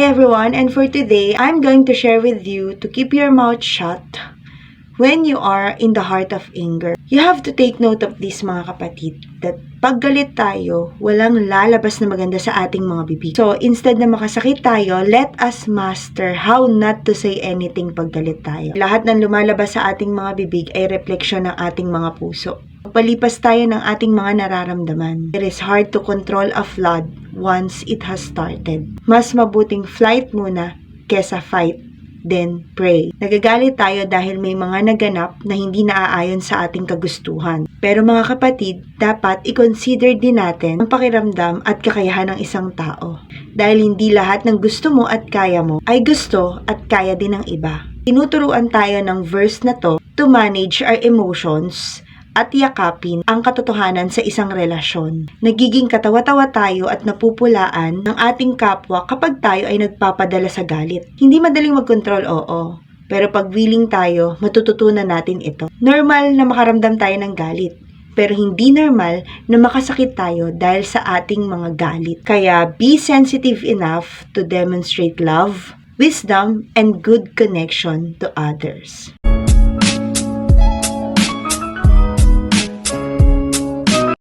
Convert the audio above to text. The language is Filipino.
Hey everyone, and for today, I'm going to share with you to keep your mouth shut when you are in the heart of anger. You have to take note of this mga kapatid, that pag galit tayo, walang lalabas na maganda sa ating mga bibig. So instead na makasakit tayo, let us master how not to say anything pag galit tayo. Lahat ng lumalabas sa ating mga bibig ay refleksyon ng ating mga puso. Palipas tayo ng ating mga nararamdaman. It is hard to control a flood once it has started. Mas mabuting flight muna kesa fight, then pray. Nagagalit tayo dahil may mga naganap na hindi naaayon sa ating kagustuhan. Pero mga kapatid, dapat i-consider din natin ang pakiramdam at kakayahan ng isang tao. Dahil hindi lahat ng gusto mo at kaya mo ay gusto at kaya din ng iba. Tinuturuan tayo ng verse na to manage our emotions at yakapin ang katotohanan sa isang relasyon. Nagiging katawa-tawa tayo at napupulaan ng ating kapwa kapag tayo ay nagpapadala sa galit. Hindi madaling mag-control, oo. Pero pag willing tayo, matututunan natin ito. Normal na makaramdam tayo ng galit. Pero hindi normal na makasakit tayo dahil sa ating mga galit. Kaya be sensitive enough to demonstrate love, wisdom, and good connection to others.